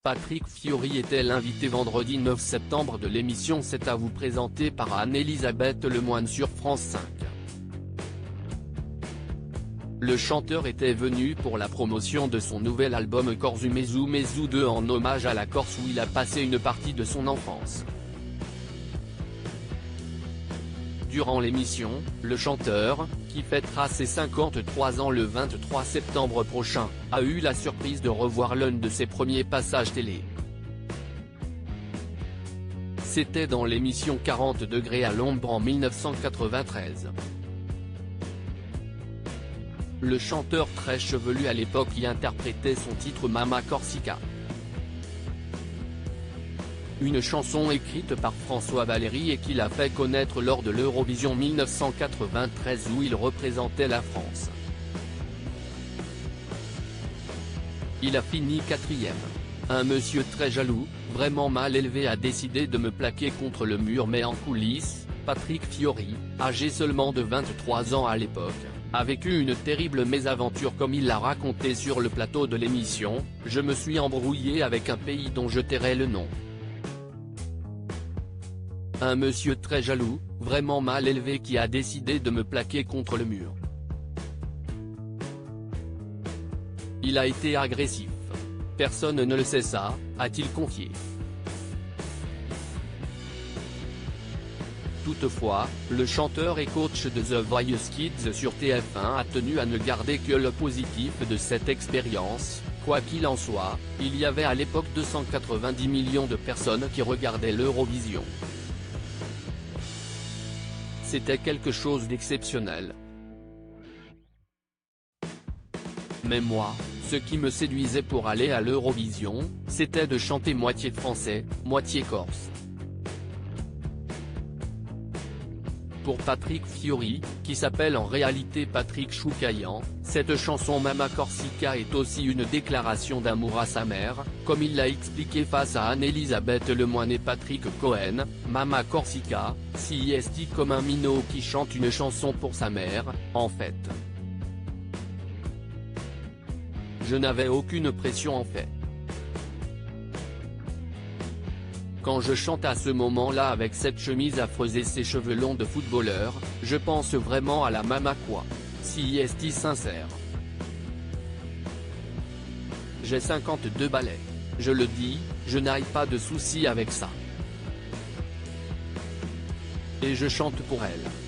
Patrick Fiori était l'invité vendredi 9 septembre de l'émission C'est à vous présentée par Anne-Elisabeth Lemoine sur France 5. Le chanteur était venu pour la promotion de son nouvel album Corzu Mezu Mezu 2 en hommage à la Corse où il a passé une partie de son enfance. Durant l'émission, le chanteur, qui fêtera ses 53 ans le 23 septembre prochain, a eu la surprise de revoir l'un de ses premiers passages télé. C'était dans l'émission 40 degrés à l'ombre en 1993. Le chanteur très chevelu à l'époque y interprétait son titre Mama Corsica. Une chanson écrite par François Valéry et qu'il a fait connaître lors de l'Eurovision 1993 où il représentait la France. Il a fini 4e. Un monsieur très jaloux, vraiment mal élevé a décidé de me plaquer contre le mur mais en coulisses, Patrick Fiori, âgé seulement de 23 ans à l'époque, a vécu une terrible mésaventure comme il l'a raconté sur le plateau de l'émission. Je me suis embrouillé avec un pays dont je tairai le nom. Un monsieur très jaloux, vraiment mal élevé qui a décidé de me plaquer contre le mur. Il a été agressif. Personne ne le sait ça, a-t-il confié. Toutefois, le chanteur et coach de The Voice Kids sur TF1 a tenu à ne garder que le positif de cette expérience. Quoi qu'il en soit, il y avait à l'époque 290 millions de personnes qui regardaient l'Eurovision. C'était quelque chose d'exceptionnel. Mais moi, ce qui me séduisait pour aller à l'Eurovision, c'était de chanter moitié français, moitié corse. Pour Patrick Fiori, qui s'appelle en réalité Patrick Choukayan, cette chanson Mama Corsica est aussi une déclaration d'amour à sa mère, comme il l'a expliqué face à Anne-Elisabeth Lemoine et Patrick Cohen. Mama Corsica, c'est comme un minot qui chante une chanson pour sa mère, en fait. Je n'avais aucune pression en fait. Quand je chante à ce moment-là avec cette chemise affreuse et ces cheveux longs de footballeur, je pense vraiment à la mama quoi. C'est sincère. J'ai 52 balais. Je le dis, je n'ai pas de soucis avec ça. Et je chante pour elle.